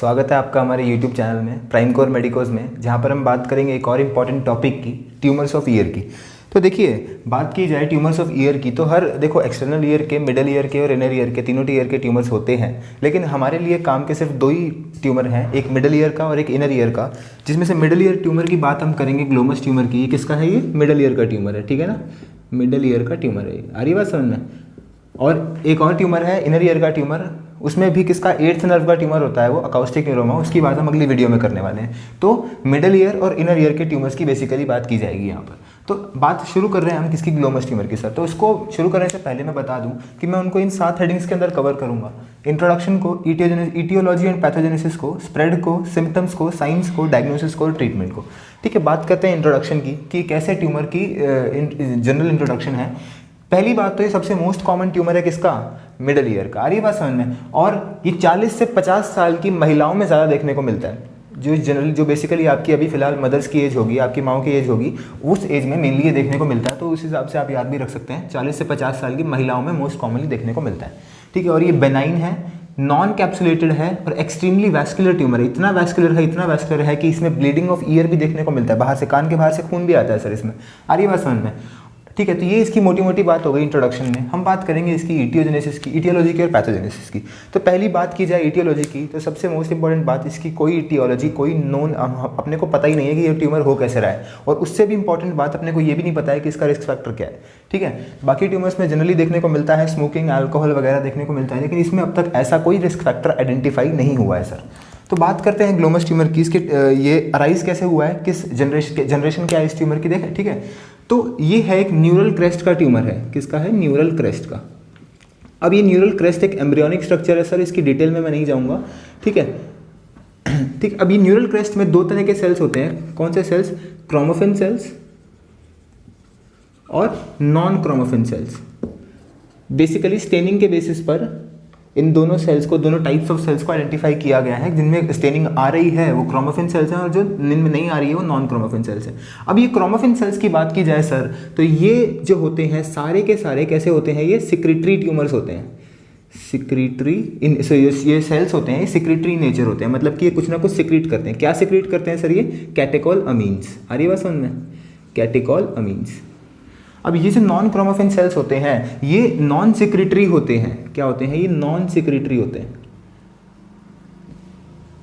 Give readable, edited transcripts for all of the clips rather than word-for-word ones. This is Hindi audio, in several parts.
स्वागत है आपका हमारे YouTube चैनल में प्राइम कोर मेडिकोज में, जहाँ पर हम बात करेंगे एक और इम्पॉर्टेंट टॉपिक की, ट्यूमर्स ऑफ ईयर की। तो देखिए, बात की जाए ट्यूमर्स ऑफ ईयर की तो देखो एक्सटर्नल ईयर के, मिडल ईयर के और इनर ईयर के, तीनों ईयर के ट्यूमर्स होते हैं। लेकिन हमारे लिए काम के सिर्फ दो ही ट्यूमर हैं, एक मिडल ईयर का और एक इनर ईयर का, जिसमें से मिडल ईयर ट्यूमर की बात हम करेंगे, ग्लोमस ट्यूमर की। ये किसका है? ये मिडल ईयर का ट्यूमर है, ठीक है ना, मिडल ईयर का ट्यूमर है। आ रही बात समझ में? और एक और ट्यूमर है इनर ईयर का ट्यूमर, उसमें भी किसका, 8th नर्व का ट्यूमर होता है वो, अकाउस्टिक न्यूरोमा। उसकी बात हम अगली वीडियो में करने वाले हैं। तो मिडल ईयर और इनर ईयर के ट्यूमर्स की बेसिकली बात की जाएगी यहाँ पर। तो बात शुरू कर रहे हैं हम किसकी, ग्लोमस ट्यूमर की सर। तो इसको शुरू करने से पहले मैं बता दूं कि मैं उनको इन 7 हेडिंग्स के अंदर कवर करूंगा। इंट्रोडक्शन को, ईटियोलॉजी एंड पैथोजेनेसिस को, स्प्रेड को, सिम्टम्स को, साइंस को, डायग्नोसिस को और ट्रीटमेंट को। ठीक है, बात करते हैं इंट्रोडक्शन की कि कैसे ट्यूमर की जनरल इंट्रोडक्शन है। पहली बात तो ये सबसे मोस्ट कॉमन ट्यूमर है किसका, मिडल ईयर का। आ रही बात समझ में? और ये 40 से 50 साल की महिलाओं में ज़्यादा देखने को मिलता है। जो बेसिकली आपकी अभी फिलहाल मदर्स की एज होगी, आपकी माओ की एज होगी, उस एज में मेनली ये देखने को मिलता है। तो उस हिसाब से आप याद भी रख सकते हैं, 40 से 50 साल की महिलाओं में मोस्ट कॉमनली देखने को मिलता है। ठीक है, और ये बेनाइन है, नॉन कैप्सुलेटेड है और एक्सट्रीमली वैस्कुलर ट्यूमर है। इतना वैस्कुलर है कि इसमें ब्लीडिंग ऑफ ईयर भी देखने को मिलता है, बाहर से, कान के बाहर से खून भी आता है सर इसमें। आ रही बात समझ में? ठीक है, तो ये इसकी मोटी मोटी बात हो गई इंट्रोडक्शन में। हम बात करेंगे इसकी ईटियोजेनेसिस की, ईटियोलॉजी की और पैथोजेनेसिस की। तो पहली बात की जाए ईटियोलॉजी की, तो सबसे मोस्ट इंपॉर्टेंट बात, इसकी कोई ईटियोलॉजी, कोई नोन, अपने को पता ही नहीं है कि ये ट्यूमर हो कैसे रहा है। और उससे भी इंपॉर्टेंट बात, अपने को ये भी नहीं पता है कि इसका रिस्क फैक्टर क्या है। ठीक है, बाकी ट्यूमर्स में जनरली देखने को मिलता है स्मोकिंग, अल्कोहल वगैरह देखने को मिलता है, लेकिन इसमें अब तक ऐसा कोई रिस्क फैक्टर आइडेंटिफाई नहीं हुआ है सर। तो बात करते हैं ग्लोमस ट्यूमर की, इसके ये अराइज कैसे हुआ है, किस जनरेशन क्या है इस ट्यूमर की, देखें। ठीक है, तो ये है एक न्यूरल क्रेस्ट का ट्यूमर है। किसका है? न्यूरल क्रेस्ट का। अब ये न्यूरल क्रेस्ट एक एम्ब्रियोनिक स्ट्रक्चर है सर, इसकी डिटेल में मैं नहीं जाऊंगा। ठीक है, ठीक। अब ये न्यूरल क्रेस्ट में 2 तरह के सेल्स होते हैं। कौन से सेल्स? क्रोमोफिन सेल्स और non chromaffin cells. Basically staining के बेसिस पर इन दोनों सेल्स को, दोनों टाइप्स ऑफ सेल्स को आइडेंटिफाई किया गया है। जिनमें स्टेनिंग आ रही है वो क्रोमोफिन सेल्स हैं, और जो जिनमें नहीं आ रही है वो नॉन क्रोमोफिन सेल्स हैं। अब ये क्रोमोफिन सेल्स की बात की जाए सर, तो ये जो होते हैं सारे के सारे कैसे होते हैं, ये सिक्रीटरी ट्यूमर्स होते हैं। सिक्रीटरी ये सेल्स होते हैं, ये सिक्रीटरी नेचर होते हैं, मतलब कि ये कुछ ना कुछ सिक्रीट करते हैं। क्या सिक्रीट करते हैं सर? ये कैटेकोल अमीन्स। आ रही बात समझ में? Catechol amines. अब ये जो नॉन क्रोमोफिन सेल्स होते हैं, ये नॉन सिक्रीटरी होते हैं। क्या होते हैं? ये नॉन सिक्रीटरी होते हैं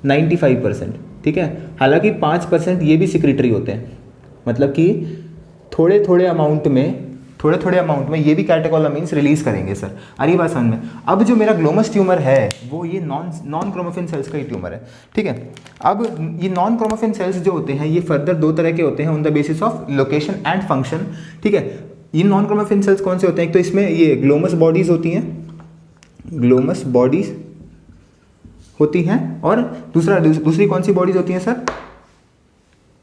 95%। ठीक है, हालांकि 5% ये भी सिक्रीटरी होते हैं, मतलब कि थोड़े थोड़े अमाउंट में ये भी कैटेकोलामीन्स रिलीज करेंगे सर। आ रही बात समझ में? अब जो मेरा ग्लोमस ट्यूमर है वो ये नॉन क्रोमोफिन सेल्स का ही ट्यूमर है। ठीक है, अब ये नॉन क्रोमोफिन सेल्स जो होते हैं ये फर्दर 2 तरह के होते हैं on the basis of location and function. ठीक है, ये नॉन क्रोमोफिन सेल्स कौन से होते हैं? एक तो इसमें ये ग्लोमस बॉडीज होती हैं, ग्लोमस बॉडीज होती हैं, और दूसरी कौन सी बॉडीज होती हैं सर?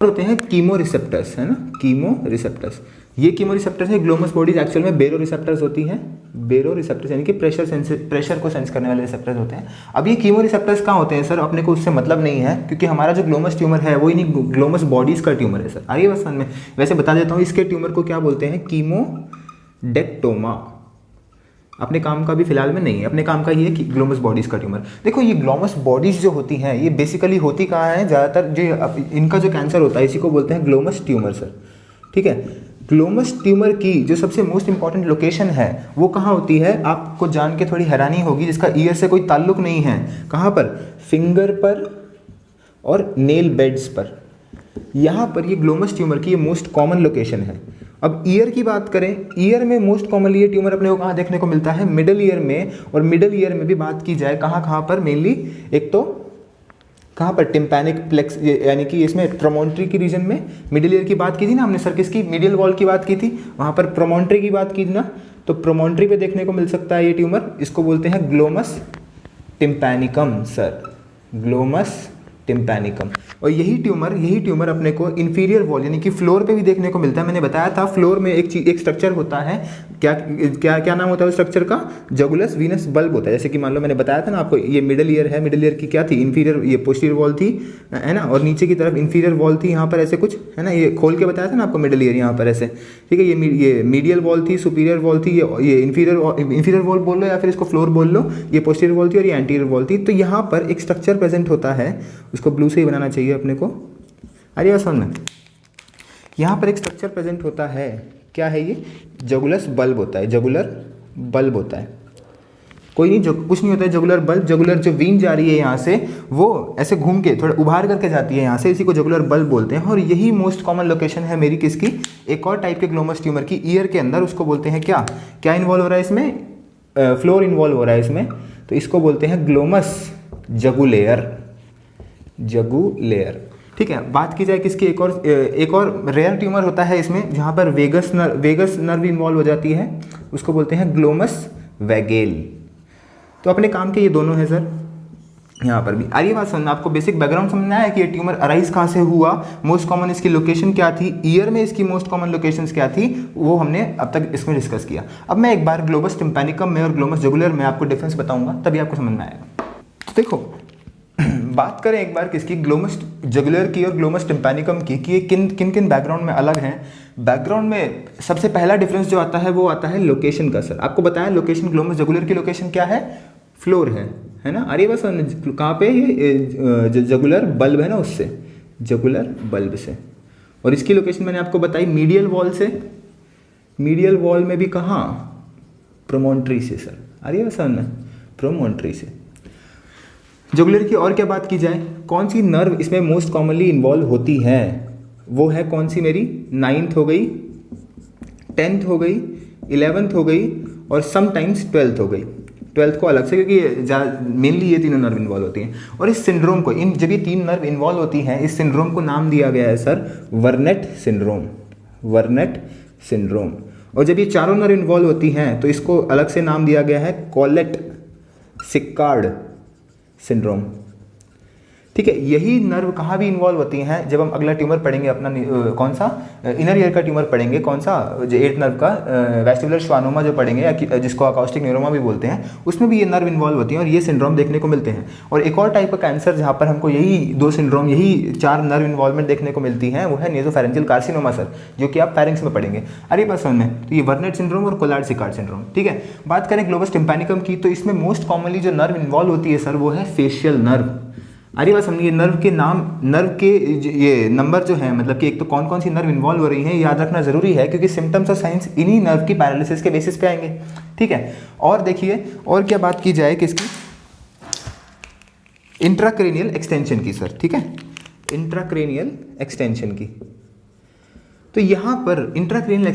होते हैं कीमो रिसेप्टर्स, है ना, कीमो रिसेप्टर्स। ये कीमो रिसेप्टर्स है, ग्लोमस बॉडीज एक्चुअल में बेरो रिसेप्टर्स होती हैं। बेरो रिसेप्टर्स यानी कि प्रेशर को सेंस करने वाले रिसेप्टर्स होते हैं। अब ये कीमो रिसेप्टर्स कहाँ होते हैं सर? अपने को उससे मतलब नहीं है, क्योंकि हमारा जो ग्लोमस ट्यूमर है वो इन्हीं ग्लोमस बॉडीज का ट्यूमर है सर। आइए बस समझ में। वैसे बता देता हूँ, इसके ट्यूमर को क्या बोलते हैं? कीमोडेक्टोमा। अपने काम का भी फिलहाल में नहीं है, अपने काम का ये कि ग्लोमस बॉडीज़ का ट्यूमर। देखो, ये ग्लोमस बॉडीज़ जो होती हैं ये बेसिकली होती कहाँ है? ज़्यादातर जो इनका जो कैंसर होता है इसी को बोलते हैं ग्लोमस ट्यूमर सर। ठीक है, ग्लोमस ट्यूमर की जो सबसे मोस्ट इंपॉर्टेंट लोकेशन है वो कहाँ होती है? आपको जान के थोड़ी हैरानी होगी, जिसका ईयर से कोई ताल्लुक नहीं है। कहाँ पर? फिंगर पर और नेल बेड्स पर। यहाँ पर ये ग्लोमस ट्यूमर की ये मोस्ट कॉमन लोकेशन है। अब ईयर की बात करें, ईयर में मोस्ट कॉमनली ये ट्यूमर अपने को कहाँ देखने को मिलता है? मिडल ईयर में। और मिडल ईयर में भी बात की जाए कहाँ पर मेनली, एक तो कहाँ पर? टिम्पैनिक प्लेक्स, यानी कि इसमें प्रोमोन्ट्री की रीजन में। मिडिल ईयर की बात की थी ना हमने सर, किसकी? मीडियल वॉल की बात की थी, वहाँ पर प्रोमोन्ट्री की बात की थी ना, तो प्रोमोन्ट्री पे देखने को मिल सकता है ये ट्यूमर। इसको बोलते हैं ग्लोमस टिम्पैनिकम सर, ग्लोमस टिम्पैनिकम। और यही ट्यूमर अपने को इन्फीरियर वॉल यानी कि फ्लोर पे भी देखने को मिलता है। मैंने बताया था फ्लोर में एक स्ट्रक्चर होता है, क्या क्या क्या नाम होता है उस स्ट्रक्चर का, जगुलस वीनस बल्ब होता है। जैसे कि मान लो मैंने बताया था ना आपको, ये मिडल ईयर है, मिडल ईयर की क्या थी, इन्फीरियर, ये पोस्टीरियर वॉल थी, है ना, और नीचे की तरफ इन्फीरियर वॉल थी, यहाँ पर ऐसे कुछ है ना, ये खोल के बताया था ना आपको मिडल ईयर यहाँ पर ऐसे, ठीक है। ये मीडियल वॉल थी, सुपीरियर वॉल थी, ये इन्फीरियर वॉल बोल लो या फिर इसको फ्लोर बोल लो, ये पोस्टीरियर वॉल थी और ये एंटीरियर वॉल थी। तो यहाँ पर एक स्ट्रक्चर प्रेजेंट होता है, उसको ब्लू से ही बनाना चाहिए अपने को। अरे बस समझ में, यहाँ पर एक स्ट्रक्चर प्रेजेंट होता है, क्या है ये, जगुलस बल्ब होता है, जगुलर बल्ब होता है। कोई नहीं, जो कुछ नहीं होता है जगुलर बल्ब, जगुलर जो वीन जा रही है यहाँ से वो ऐसे घूम के थोड़ा उभार करके जाती है यहाँ से, इसी को जगुलर बल्ब बोलते हैं। और यही मोस्ट कॉमन लोकेशन है मेरी किसकी, एक और टाइप के ग्लोमस ट्यूमर की, ईयर के अंदर। उसको बोलते हैं क्या, क्या इन्वॉल्व हो रहा है इसमें, फ्लोर इन्वॉल्व हो रहा है इसमें, तो इसको बोलते हैं ग्लोमस जगुलेयर, जगुलेयर, ठीक है। बात की जाए किसकी, एक और रेयर ट्यूमर होता है इसमें जहाँ पर वेगस नर्व इन्वॉल्व हो जाती है, उसको बोलते हैं ग्लोमस वैगेल। तो अपने काम के ये दोनों है सर, यहाँ पर भी। आइए बात समझना, आपको बेसिक बैकग्राउंड समझना है कि ये ट्यूमर अराइज कहाँ से हुआ, मोस्ट कॉमन इसकी लोकेशन क्या थी, ईयर में इसकी मोस्ट कॉमन लोकेशंस क्या थी, वो हमने अब तक इसमें डिस्कस किया। अब मैं एक बार ग्लोबस टिम्पैनिकम में और ग्लोमस जुगुलर में आपको डिफरेंस बताऊंगा, तभी आपको समझ में आएगा। तो देखो बात करें एक बार किसकी, ग्लोमस जुगुलर की और ग्लोमस टिम्पैनिकम की, कि ये किन किन बैकग्राउंड में अलग हैं। बैकग्राउंड में सबसे पहला डिफरेंस जो आता है वो आता है लोकेशन का। सर आपको बताया लोकेशन, ग्लोमस जुगुलर की लोकेशन क्या है, फ्लोर है ना। अरे बस कहाँ पे, ये जगुलर बल्ब है ना, उससे, जगुलर बल्ब से। और इसकी लोकेशन मैंने आपको बताई मीडियल वॉल से, मीडियल वॉल में भी कहाँ, प्रोमोन्ट्री से। सर अरे बस प्रोमोन्ट्री से। जुगुलर की और क्या बात की जाए, कौन सी नर्व इसमें मोस्ट कॉमनली इन्वॉल्व होती है, वो है कौन सी मेरी, 9th हो गई, 10th हो गई, 11th हो गई और समटाइम्स 12th हो गई। 12th को अलग से, क्योंकि मेनली ये तीनों नर्व इन्वॉल्व होती हैं। और इस सिंड्रोम को, इन जब ये 3 नर्व इन्वॉल्व होती हैं, इस सिंड्रोम को नाम दिया गया है सर वर्नेट सिंड्रोम, वर्नेट सिंड्रोम। और जब ये चारों नर्व इन्वॉल्व होती हैं तो इसको अलग से नाम दिया गया है कॉलेट सिकार्ड सिंड्रोम, ठीक है। यही नर्व कहाँ भी इन्वॉल्व होती हैं, जब हम अगला ट्यूमर पढ़ेंगे अपना, कौन सा, इनर ईयर का ट्यूमर पढ़ेंगे, कौन सा, जो 8th नर्व का वेस्टिबुलर श्वानोमा जो पढ़ेंगे, या जिसको अकाउस्टिक न्यूरोमा भी बोलते हैं, उसमें भी ये नर्व इन्वॉल्व होती हैं और ये सिंड्रोम देखने को मिलते हैं। और एक और टाइप का कैंसर जहाँ पर हमको यही 2 सिंड्रोम, यही 4 नर्व इन्वॉल्वमेंट देखने को मिलती हैं, वो है नेसोफेरेंजियल कार्सिनोमा सर, जो कि आप फेरिंग्स में पढ़ेंगे। अरे बस समझ में, तो ये वर्नेट सिंड्रोम और कोलार्ड सिकार्ड सिंड्रोम, ठीक है। बात करें ग्लोबस टिम्पैनिकम की, तो इसमें मोस्ट कॉमनली जो नर्व इन्वॉल्व होती है सर वो है फेशियल नर्व। अरे बात समझिए, नर्व के नाम, नर्व के ये नंबर जो है, मतलब कि एक तो कौन कौन सी नर्व इन्वॉल्व हो रही है याद रखना जरूरी है, क्योंकि सिम्टम्स और साइंस इन्हीं नर्व की पैरालिसिस के बेसिस पे आएंगे, ठीक है। और देखिए, और क्या बात की जाए किसकी, इंट्राक्रेनियल एक्सटेंशन की सर, ठीक है, इंट्राक्रेनियल एक्सटेंशन की। तो यहाँ पर इंट्राक्रेनियल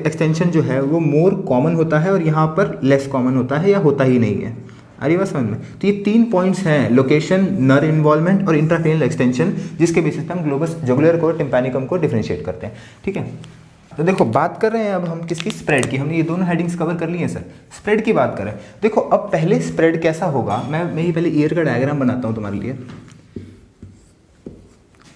एक्सटेंशन जो है वो मोर कॉमन होता है और यहाँ पर लेस कॉमन होता है या होता ही नहीं है। अरे बस समझ में, तो ये 3 पॉइंट्स हैं, लोकेशन, नर्व इन्वॉल्वमेंट और इंट्राक्रेनियल एक्सटेंशन, जिसके बेसिस पे हम ग्लोबस जुगुलर को, टिम्पैनिकम को डिफरेंशिएट करते हैं, ठीक है। तो देखो बात कर रहे हैं अब हम किसकी, स्प्रेड की। हमने ये दोनों हेडिंग्स कवर कर ली हैं सर। स्प्रेड की बात करें, देखो अब पहले स्प्रेड कैसा होगा, मैं ही पहले ईयर का डायग्राम बनाता हूँ तुम्हारे लिए,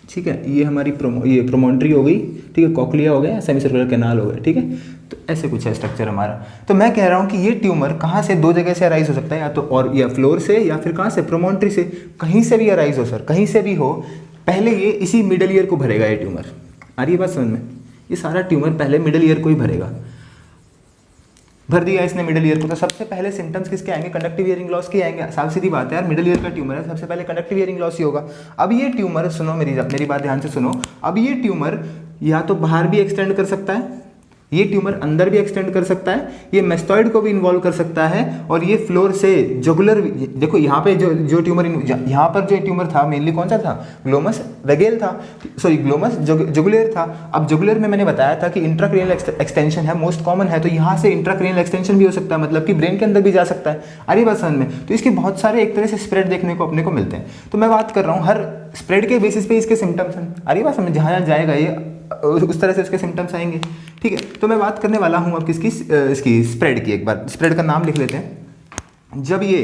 ठीक है। ये हमारी ये प्रोमोन्ट्री हो गई, ठीक है, कॉक्लिया हो गया, सेमी सर्कुलर कैनाल हो गया, ठीक है। तो ऐसे कुछ है स्ट्रक्चर हमारा। तो मैं कह रहा हूँ कि ये ट्यूमर कहाँ से, 2 जगह से अराइज हो सकता है, या तो और या फ्लोर से या फिर कहाँ से, प्रोमोन्ट्री से, कहीं से भी अराइज हो सर, कहीं से भी हो। पहले ये इसी मिडल ईयर को भरेगा ये ट्यूमर। आ रही है बात समझ में, ये सारा ट्यूमर पहले मिडल ईयर को ही भरेगा। भर दिया इसने मिडल ईयर को, तो सबसे पहले सिम्टम्स किसके आएंगे, कंडक्टिव हियरिंग लॉस के आएंगे। साफ सीधी बात है यार, मिडल ईयर का ट्यूमर है, सबसे पहले कंडक्टिव हियरिंग लॉस ही होगा। अब ये ट्यूमर, सुनो मेरी बात ध्यान से सुनो, अब ये ट्यूमर या तो बाहर भी एक्सटेंड कर सकता है, ये ट्यूमर अंदर भी एक्सटेंड कर सकता है, ये मेस्टॉइड को भी इन्वॉल्व कर सकता है, और ये फ्लोर से जुगुलर, देखो यहाँ पे जो ट्यूमर, यहाँ पर जो ट्यूमर था मेनली कौन सा था, ग्लोमस वैगेल था, सॉरी ग्लोमस जुगुलर था। अब जुगुलर में मैंने बताया था कि इंट्राक्रेनियल एक्सटेंशन है, मोस्ट कॉमन है, तो यहाँ से इंट्राक्रेनियल एक्सटेंशन भी हो सकता है, मतलब कि ब्रेन के अंदर भी जा सकता है। अरे बस समझ में, तो इसके बहुत सारे एक तरह से स्प्रेड देखने को अपने को मिलते हैं। तो मैं बात कर रहा हूँ हर स्प्रेड के बेसिस पे इसके सिम्टम्स हैं। अरे बात समझ, जहाँ जाएगा ये उस तरह से उसके सिम्टम्स आएंगे, ठीक है। तो मैं बात करने वाला हूँ अब किसकी, इसकी स्प्रेड की। एक बार स्प्रेड का नाम लिख लेते हैं। जब ये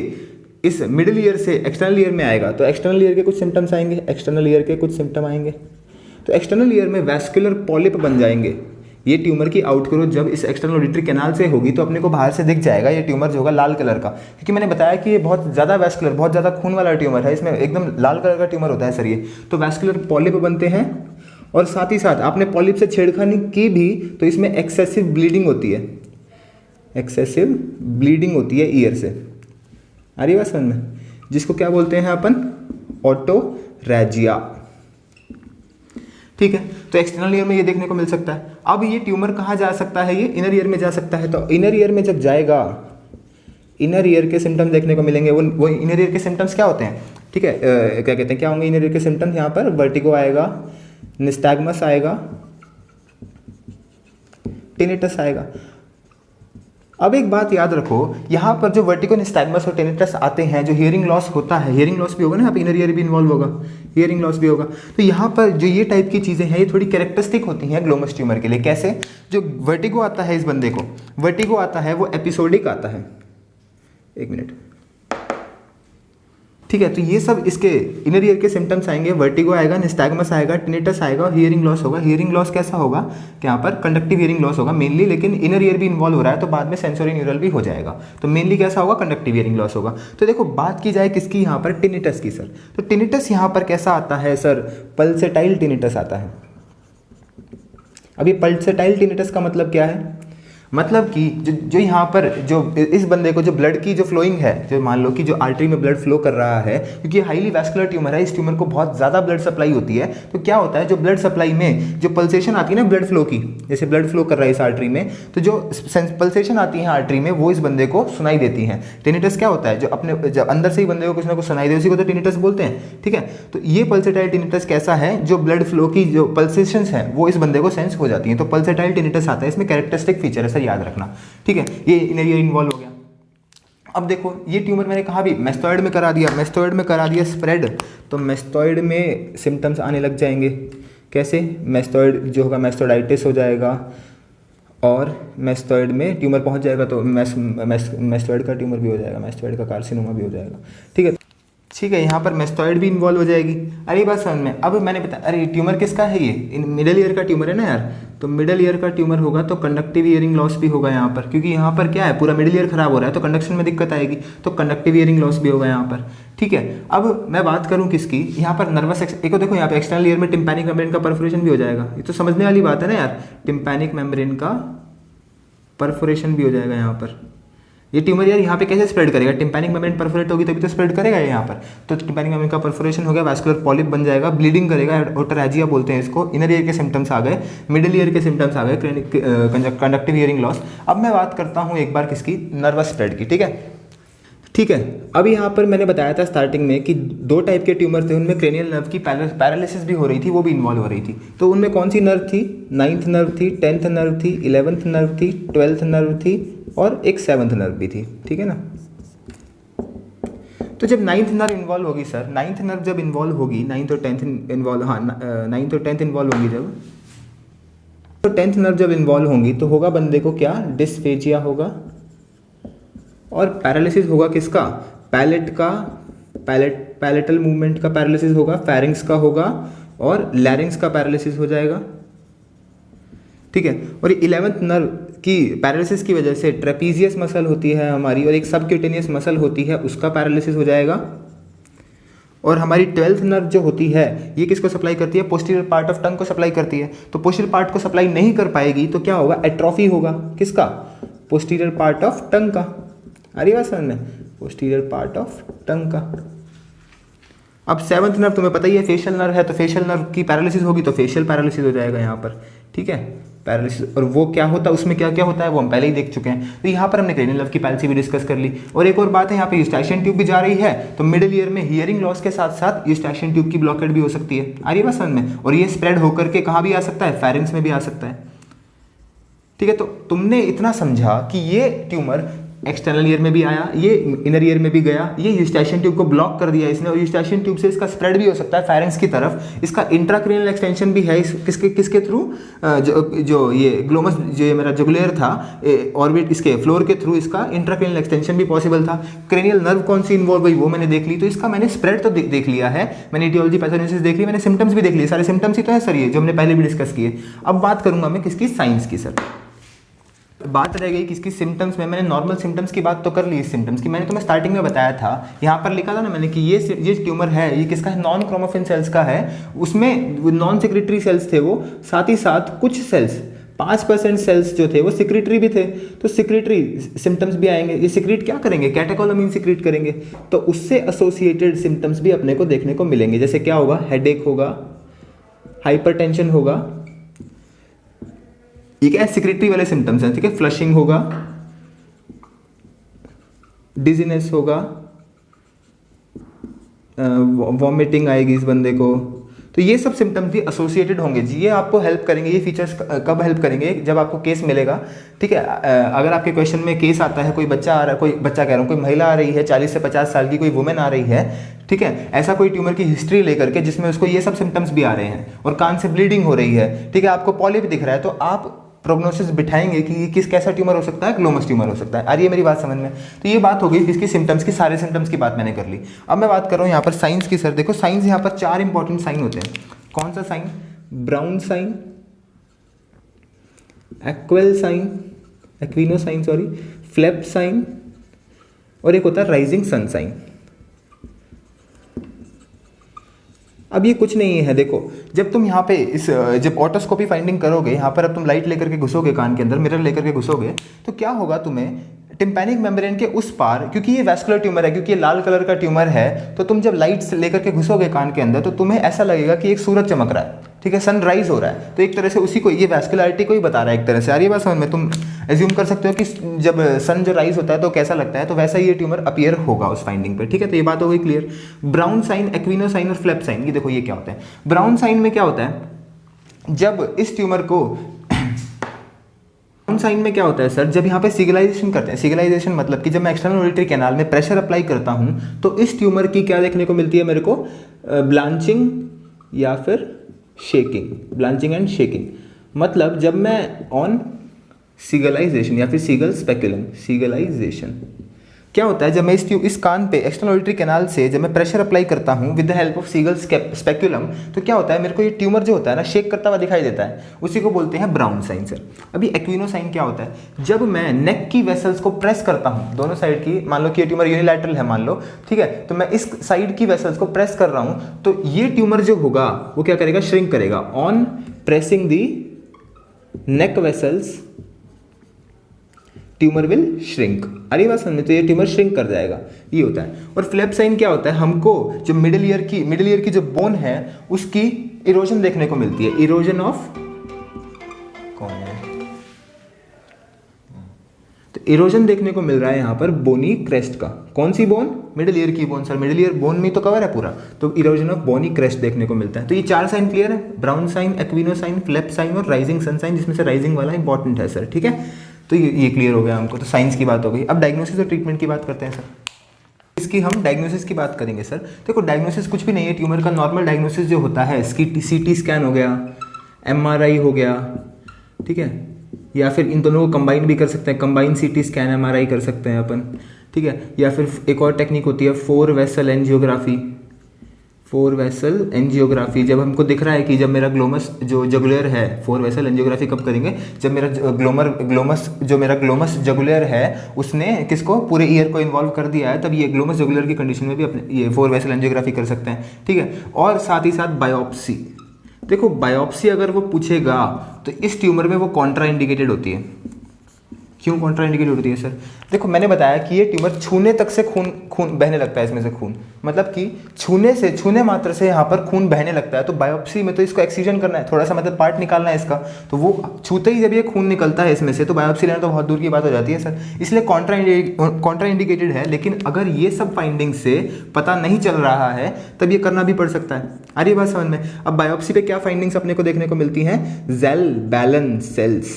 इस मिडिल ईयर से एक्सटर्नल ईयर में आएगा तो एक्सटर्नल ईयर के कुछ सिम्टम्स आएंगे, एक्सटर्नल ईयर के कुछ सिम्टम आएंगे। तो एक्सटर्नल ईयर में वैस्कुलर पॉलिप बन जाएंगे। ये ट्यूमर की आउटग्रोथ जब इस एक्सटर्नल ऑडिटरी कैनाल से होगी तो अपने को बाहर से दिख जाएगा ये ट्यूमर जो होगा लाल कलर का, क्योंकि मैंने बताया कि ये बहुत ज़्यादा वैस्कुलर, बहुत ज़्यादा खून वाला ट्यूमर है, इसमें एकदम लाल कलर का ट्यूमर होता है सर ये। तो वैस्कुलर पॉलिप बनते हैं और साथ ही साथ आपने पॉलिप से छेड़खानी की भी तो इसमें एक्सेसिव ब्लीडिंग होती है, एक्सेसिव ब्लीडिंग होती है ईयर से। आ रही बात समझ में? जिसको क्या बोलते हैं अपन, ऑटोरैजिया। ठीक है, तो एक्सटर्नल ईयर में ये देखने को मिल सकता है। अब ये ट्यूमर कहाँ जा सकता है, ये इनर ईयर में जा सकता है। तो इनर ईयर में जब जाएगा, इनर ईयर के सिम्टम्स देखने को मिलेंगे। वो इनर ईयर के सिम्टम्स क्या होते हैं, ठीक है, क्या कहते हैं, क्या होंगे इनर ईयर के सिम्टम्स? यहाँ पर वर्टिगो आएगा, निस्टैग्मस आएगा, टिनिटस आएगा। अब एक बात याद रखो, यहाँ पर जो वर्टिगो, निस्टैग्मस और टिनिटस आते हैं, जो हियरिंग लॉस होता है, हियरिंग लॉस भी होगा ना, यहाँ पे इनर ईयर भी इन्वॉल्व होगा, हियरिंग लॉस भी होगा। तो यहाँ पर जो ये टाइप की चीज़ें हैं ये थोड़ी कैरेक्टरिस्टिक होती हैं ग्लोमस ट्यूमर के लिए। कैसे? जो वर्टिगो आता है इस बंदे को, वर्टिगो आता है वो एपिसोडिक आता है। एक मिनट, ठीक है। तो ये सब इसके इनर ईयर के सिम्टम्स आएंगे, वर्टिगो आएगा, निस्टैग्मस आएगा, टिनिटस आएगा और हियरिंग लॉस होगा। हियरिंग लॉस कैसा होगा कि यहाँ पर कंडक्टिव हियरिंग लॉस होगा मेनली, लेकिन इनर ईयर भी इन्वॉल्व हो रहा है तो बाद में सेंसोरी न्यूरल भी हो जाएगा। तो मेनली कैसा होगा, कंडक्टिव हियरिंग लॉस होगा। तो देखो बात की जाए किसकी, यहाँ पर टिनिटस की सर। तो टिनिटस यहाँ पर कैसा आता है सर, पल्सेटाइल टिनिटस आता है। अभी पल्सेटाइल टिनिटस का मतलब क्या है, मतलब कि जो यहाँ पर जो इस बंदे को जो ब्लड की जो फ्लोइंग है, जो मान लो कि जो आर्टरी में ब्लड फ्लो कर रहा है, क्योंकि हाईली वैस्कुलर ट्यूमर है, इस ट्यूमर को बहुत ज़्यादा ब्लड सप्लाई होती है। तो क्या होता है, जो ब्लड सप्लाई में जो पल्सेशन आती है ना ब्लड फ्लो की, जैसे ब्लड फ्लो कर रहा है इस आर्टरी में, तो जो पल्सेशन आती है आर्टरी में वो इस बंदे को सुनाई देती हैं। टिनिटस क्या होता है, जो अपने जब अंदर से ही बंदे को कुछ ना कुछ सुनाई दे, उसी को तो टिनिटस बोलते हैं। ठीक है, तो ये पल्सेटाइल टिनिटस कैसा है, जो ब्लड फ्लो की जो पल्सेशंस हैं वो इस बंदे को सेंस हो जाती हैं, तो पल्सेटाइल टिनिटस आता है। इसमें कैरेक्टरिस्टिक फीचर है सर, याद रखना। ठीक है, ये इनर ईयर इन्वॉल्व हो गया। अब देखो ये ट्यूमर मैंने कहा भी मेस्टॉइड में करा दिया, मेस्टॉइड में करा दिया स्प्रेड, तो मेस्टॉइड में सिम्टम्स आने लग जाएंगे। कैसे? मेस्टॉइड जो होगा मेस्टोडाइटिस हो जाएगा और मेस्टॉइड में ट्यूमर पहुंच जाएगा तो मेस्टॉइड का ट्यूमर भी हो जाएगा, मेस्टॉइड का कार्सिनोमा भी हो जाएगा। ठीक है, ठीक है, यहाँ पर मेस्टॉइड भी इन्वॉल्व हो जाएगी। अरे बात समझ में। अब मैंने बताया, अरे ट्यूमर किसका है, ये मिडल ईयर का ट्यूमर है ना यार, तो मिडल ईयर का ट्यूमर होगा तो कंडक्टिव ईयरिंग लॉस भी होगा यहाँ पर, क्योंकि यहाँ पर क्या है, पूरा मिडल ईयर खराब हो रहा है तो कंडक्शन में दिक्कत आएगी, तो कंडक्टिव ईयरिंग लॉस भी होगा यहाँ पर। ठीक है, अब मैं बात करूँ किसकी, यहाँ पर नर्वस एक देखो, यहाँ पे एक्सटर्नल ईयर में टिम्पैनिक मेम्ब्रेन का परफोरेशन भी हो जाएगा। ये तो समझने वाली बात है ना यार, टिम्पैनिक मेम्ब्रेन का परफोरेशन भी हो जाएगा यहाँ पर। ये ट्यूमर यार यहाँ पे कैसे स्प्रेड करेगा, टिम्पैनिक मेम्ब्रेन परफोरेट होगी तभी तो स्प्रेड करेगा यहाँ पर। तो टिम्पैनिक मेम्ब्रेन का परफोरेशन हो गया, वैस्कुलर पॉलिप बन जाएगा, ब्लीडिंग करेगा, ऑटोरैजिया बोलते हैं इसको। इनर ईयर के सिम्टम्स आ गए, मिडिल ईयर के सिम्टम्स आ गए, कंडक्टिव हियरिंग लॉस। अब मैं बात करता हूँ एक बार किसकी, नर्वस स्प्रेड की। ठीक है, ठीक है। अब यहाँ पर मैंने बताया था स्टार्टिंग में कि दो टाइप के ट्यूमर थे, उनमें क्रेनियल नर्व की पैरालिसिस भी हो रही थी, वो भी इन्वॉल्व हो रही थी। तो उनमें कौन सी नर्व थी, 9th नर्व थी, 10th नर्व थी, 11th नर्व थी, 12th नर्व थी और एक 7th नर्व भी थी। ठीक है ना। तो जब 9th नर्व इन्वॉल्व होगी सर, 9th नर्व जब इन्वॉल्व होगी, 9th और 10th इन्वॉल्व, हाँ 9th और 10th इन्वॉल्व होंगी जब, तो 10th नर्व जब इन्वॉल्व होंगी तो होगा बंदे को क्या, डिस्फेजिया होगा और पैरालिसिस होगा किसका, पैलेट का, पैलेटल मूवमेंट का पैरालिसिस होगा, फेरिंग्स का होगा और लैरिंग्स का पैरालिसिस हो जाएगा। ठीक है, और 11th नर्व की पैरालिसिस की वजह से ट्रेपीजियस मसल होती है हमारी और एक सबक्यूटेनियस मसल होती है, उसका पैरालिसिस हो जाएगा। और हमारी 12th नर्व जो होती है ये किसको सप्लाई करती है, पोस्टीरियर पार्ट ऑफ टंग को सप्लाई करती है। तो पोस्टीरियर पार्ट को सप्लाई नहीं कर पाएगी तो क्या होगा, एट्रोफी होगा किसका, पोस्टीरियर पार्ट ऑफ टंग का। अरे बात समझ में, पोस्टीरियर पार्ट ऑफ टंग का। अब 7th नर्व तुम्हें पता ही है फेशियल नर्व है, तो फेशियल नर्व की पैरालिसिस होगी तो फेशियल पैरालिसिस हो जाएगा यहाँ पर। ठीक है, पैरालिसिस। और वो क्या होता है, उसमें क्या क्या होता है वो हम पहले ही देख चुके हैं। तो यहाँ पर हमने क्रेनियल नर्व की पैलिसी भी डिस्कस कर ली। और एक और बात है, यहाँ पे यूस्टैशियन ट्यूब भी जा रही है, तो मिडिल ईयर में हियरिंग लॉस के साथ साथ यूस्टैशियन ट्यूब की ब्लॉकेट भी हो सकती है। आ रही है बात समझ में। और ये स्प्रेड होकर के कहाँ भी आ सकता है, फेरिंग्स में भी आ सकता है। ठीक है, तो तुमने इतना समझा कि ये ट्यूमर एक्सटर्नल ईयर में भी आया, ये इनर ईयर में भी गया, ये यूस्टेशियन ट्यूब को ब्लॉक कर दिया इसने, और यूस्टेशियन ट्यूब से इसका स्प्रेड भी हो सकता है फायरिंग्स की तरफ। इसका इंट्राक्रेनियल एक्सटेंशन भी है किसके थ्रू, जो ये ग्लोमस, जो ये मेरा जुगुलर था ऑर्बिट, इसके फ्लोर के थ्रू इसका इंट्राक्रेनियल एक्सटेंशन भी पॉसिबल था। क्रेनियल नर्व कौन सी इन्वॉल्व हुई वो मैंने देख ली, तो इसका मैंने स्प्रेड तो देख लिया है, मैंने ईटियोलॉजी पैथोजेनेसिस देख ली, मैंने सिम्टम्स भी देख लिए, सारे सिम्टम्स ही तो है सर ये जो हमने पहले भी डिस्कस किए। अब बात करूंगा मैं किसकी, साइंस की। सर बात रह गई किसकी, सिम्टम्स में। मैंने नॉर्मल सिम्टम्स की बात तो कर ली, सिम्टम्स की मैंने तुम्हें स्टार्टिंग में बताया था, यहाँ पर लिखा था ना मैंने कि ये ट्यूमर है, ये किसका है, नॉन क्रोमोफिन सेल्स का है। उसमें नॉन सेक्रेटरी सेल्स थे वो, साथ ही साथ कुछ सेल्स 5% सेल्स जो थे वो सिक्रेटरी भी थे, तो सिक्रेटरी सिम्टम्स भी आएंगे। ये सिक्रेट क्या करेंगे, कैटेकोलामीन सिक्रेट करेंगे, तो उससे एसोसिएटेड सिम्टम्स भी अपने को देखने को मिलेंगे। जैसे क्या होगा, हेडेक होगा, हाइपरटेंशन होगा, ये क्या है, सिक्रेटरी वाले सिम्टम्स हैं, ठीक है। फ्लशिंग होगा, डिजीनेस होगा, वॉमिटिंग आएगी इस बंदे को, तो ये सब सिम्टम्स भी एसोसिएटेड होंगे जी। ये आपको हेल्प करेंगे, ये फीचर्स कब हेल्प करेंगे, जब आपको केस मिलेगा, ठीक है। अगर आपके क्वेश्चन में केस आता है, कोई बच्चा आ रहा है, कोई बच्चा कह रहा हूँ, कोई महिला आ रही है 40 से 50 साल की, कोई वुमेन आ रही है, ठीक है, ऐसा कोई ट्यूमर की हिस्ट्री लेकर के जिसमें उसको ये सब सिम्टम्स भी आ रहे हैं और कान से ब्लीडिंग हो रही है, ठीक है, आपको पॉलिप दिख रहा है, तो आप प्रोग्नोसिस बिठाएंगे कि ये कैसा ट्यूमर हो सकता है, ग्लोमस ट्यूमर हो सकता है। आ रही है मेरी बात समझ में। तो ये बात हो गई इसकी सिम्टम्स की, सारे सिम्टम्स की बात मैंने कर ली। अब मैं बात कर रहा हूँ यहाँ पर साइंस की। सर देखो साइंस, यहाँ पर 4 इंपॉर्टेंट साइन होते हैं। कौन सा sign, brown sign, equal sign, Aquino sign sorry, flap sign, और एक होता है राइजिंग सन साइन। अब ये कुछ नहीं है, देखो जब तुम यहाँ पे जब ऑटोस्कोपी फाइंडिंग करोगे, यहाँ पर अब तुम लाइट लेकर के घुसोगे कान के अंदर, मिरर लेकर के घुसोगे, तो क्या होगा, तुम्हें टिम्पैनिक मेम्ब्रेन के उस पार, क्योंकि ये वैस्कुलर ट्यूमर है, क्योंकि ये लाल कलर का ट्यूमर है, तो तुम जब लाइट लेकर के घुसोगे कान के अंदर, तो तुम्हें ऐसा लगेगा कि एक सूरज चमक रहा है, ठीक है, सनराइज हो रहा है। तो एक तरह से उसी को, ये वैस्कुलरिटी को ही बता रहा है एक तरह से। आ रही है बात समझ में। तुम एज्यूम कर सकते हो कि जब सन जो राइज होता है तो कैसा लगता है, तो वैसा ये ट्यूमर अपीयर होगा उस फाइंडिंग पे, ठीक है। तो ये बात हो गई clear. Brown sign, Aquino sign और फ्लैप साइन, ये देखो ये क्या होता है। ब्राउन साइन में क्या होता है, जब इस ट्यूमर को ब्राउन साइन में क्या होता है सर, जब यहाँ पे सिगलाइजेशन करते हैं, सिगलाइजेशन मतलब कि जब मैं एक्सटर्नल ओरिटरी कैनाल में प्रेशर अप्लाई करता हूँ, तो इस ट्यूमर की क्या देखने को मिलती है मेरे को, ब्लांचिंग या फिर शेकिंग, ब्लांचिंग एंड शेकिंग। मतलब जब मैं ऑन सिगलाइजेशन या फिर सीगल स्पेक्युलम, सिगलाइजेशन क्या होता है, जब मैं इस कान पे एक्सटर्नल ऑडिटरी कैनाल से जब मैं प्रेशर अप्लाई करता हूँ with the help of Siegel speculum, तो क्या होता है, मेरे को ये ट्यूमर जो होता है ना शेक करता हुआ दिखाई देता है, उसी को बोलते हैं ब्राउन साइन सर। अभी एक्विनो साइन क्या होता है, जब मैं नेक की वेसल्स को प्रेस करता हूँ, दोनों साइड की, मान लो कि ये ट्यूमर यूनिलैटरल है मान लो, ठीक है, तो मैं इस साइड की वेसल्स को प्रेस कर रहा हूँ, तो ये ट्यूमर जो होगा वो क्या करेगा, श्रिंक करेगा। On pressing the neck vessels tumour will shrink. अरे बात समझ में, तो ये ट्यूमर श्रिंक कर जाएगा, ये होता है। और फ्लैप साइन क्या होता है, हमको जो मिडिल ईयर की जो बोन है उसकी इरोजन देखने को मिलती है। इरोजन ऑफ कौन है, तो इरोजन देखने को मिल रहा है यहाँ पर बोनी क्रेस्ट का। कौन सी बोन, मिडिल ईयर की bone sir, middle ear bone में तो कवर है पूरा, तो इरोजन ऑफ बोनी क्रेस्ट देखने को मिलता है। तो ये 4 साइन क्लियर है, brown sign, Aquino sign, Phelps sign और राइजिंग सन साइन, जिसमें से राइजिंग वाला इंपॉर्टेंट है सर, ठीक है। तो ये क्लियर हो गया हमको, तो साइंस की बात हो गई। अब डायग्नोसिस और ट्रीटमेंट की बात करते हैं सर। इसकी हम डायग्नोसिस की बात करेंगे सर। देखो डायग्नोसिस कुछ भी नहीं है, ट्यूमर का नॉर्मल डायग्नोसिस जो होता है, सीटी स्कैन हो गया, एमआरआई हो गया, ठीक है, या फिर इन दोनों को कंबाइन भी कर सकते हैं, कंबाइन सीटी स्कैन एमआरआई कर सकते हैं अपन, ठीक है। या फिर एक और टेक्निक होती है 4 वेसल एंजियोग्राफी। 4 वेसल एंजियोग्राफी, जब हमको दिख रहा है कि जब मेरा ग्लोमस जो जगुलर है, 4 वेसल एंजियोग्राफी कब करेंगे, जब मेरा ग्लोमस जगुलर है उसने किसको, पूरे ईयर को इन्वॉल्व कर दिया है, तब ये ग्लोमस जगुलर की कंडीशन में भी अपने ये 4 वेसल एंजियोग्राफी कर सकते हैं, ठीक है। और साथ ही साथ बायोप्सी। देखो बायोप्सी अगर वो पूछेगा तो इस ट्यूमर में वो कॉन्ट्रा इंडिकेटेड होती है। क्यों कॉन्ट्रा इंडिकेटेड होती है सर, देखो मैंने बताया कि ये ट्यूमर छूने तक से खून बहने लगता है, इसमें से खून, मतलब कि छूने मात्र से यहाँ पर खून बहने लगता है। तो बायोप्सी में तो इसको एक्सीजन करना है, थोड़ा सा मतलब पार्ट निकालना है इसका, तो वो छूते ही जब ये खून निकलता है इसमें से, तो बायोप्सी लेना तो बहुत दूर की बात हो जाती है सर, इसलिए कॉन्ट्रा इंडिकेटेड है। लेकिन अगर ये सब फाइंडिंग से पता नहीं चल रहा है तब ये करना भी पड़ सकता है। आ रही बात समझ में। अब बायोप्सी पे क्या फाइंडिंग्स अपने को देखने को मिलती हैं, जेल बैलन सेल्स,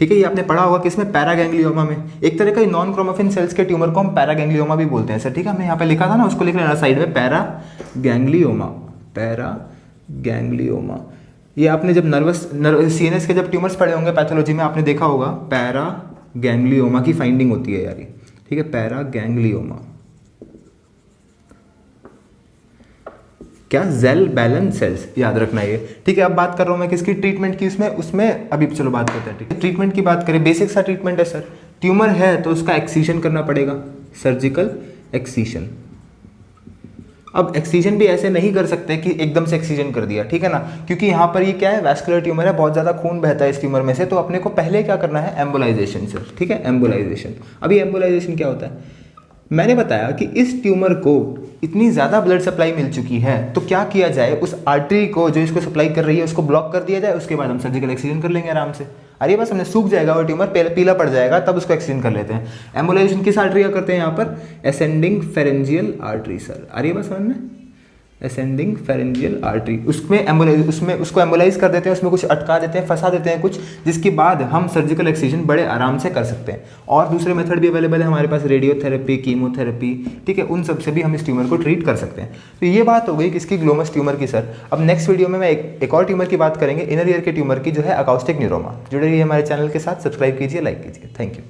ठीक है, ये आपने पढ़ा होगा किसमें, पैरागैंग्लियोमा में। एक तरह का नॉन क्रोमोफिन सेल्स के ट्यूमर को हम पैरागैंग्लियोमा भी बोलते हैं सर, ठीक है। हमने यहाँ पे लिखा था ना, उसको लिख लेना साइड में, पैरागैंग्लियोमा, पैरागैंग्लियोमा। ये आपने जब सीएनएस के जब ट्यूमर्स पढ़े होंगे पैथोलॉजी में, आपने देखा होगा पैरागैंग्लियोमा की फाइंडिंग होती है यार ये, ठीक है, पैरागैंग्लियोमा। क्या, जेल बैलेंस सेल्स, याद रखना ये, ठीक है। अब बात कर रहा हूँ मैं किसकी, ट्रीटमेंट की, उसमें अभी चलो बात करते हैं, ठीक है। ट्रीटमेंट की बात करें, बेसिक सा ट्रीटमेंट है सर, ट्यूमर है तो उसका एक्सीजन करना पड़ेगा, सर्जिकल एक्सीजन। अब एक्सीजन भी ऐसे नहीं कर सकते कि एकदम से एक्सीजन कर दिया, ठीक है ना, क्योंकि यहाँ पर ये क्या है, वैस्कुलर ट्यूमर है, बहुत ज़्यादा खून बहता है इस ट्यूमर में से, तो अपने को पहले क्या करना है, एम्बोलाइजेशन सर, ठीक है, एम्बोलाइजेशन। अभी एम्बोलाइजेशन क्या होता है, मैंने बताया कि इस ट्यूमर को इतनी ज़्यादा ब्लड सप्लाई मिल चुकी है, तो क्या किया जाए, उस आर्टरी को जो इसको सप्लाई कर रही है उसको ब्लॉक कर दिया जाए, उसके बाद हम सर्जिकल एक्सीजन कर लेंगे आराम से। अरे बस हमने सूख जाएगा वो ट्यूमर, पीला पड़ जाएगा, तब उसको एक्सीजन कर लेते हैं। एम्बोलाइजेशन किस आर्टरी का करते हैं यहाँ पर, असेंडिंग फेरेंजियल आर्टरी सर, अरे बस समझ में, असेंडिंग फेरेंजियल आर्टरी, उसमें उसको एम्बोलाइज कर देते हैं, उसमें कुछ अटका देते हैं, फंसा देते हैं कुछ, जिसके बाद हम सर्जिकल एक्सीजन बड़े आराम से कर सकते हैं। और दूसरे मेथड भी अवेलेबल है हमारे पास, रेडियोथेरेपी, कीमोथेरेपी, ठीक है, उन सब से भी हम इस ट्यूमर को ट्रीट कर सकते हैं। तो ये बात हो गई किसकी, ग्लोमस ट्यूमर की सर। अब नेक्स्ट वीडियो में मैं एक और ट्यूमर की बात करेंगे, इनर ईयर के ट्यूमर की, जो है अकाउस्टिक न्यूरोमा। जुड़े रहिए हमारे चैनल के साथ, सब्सक्राइब कीजिए, लाइक कीजिए, थैंक यू।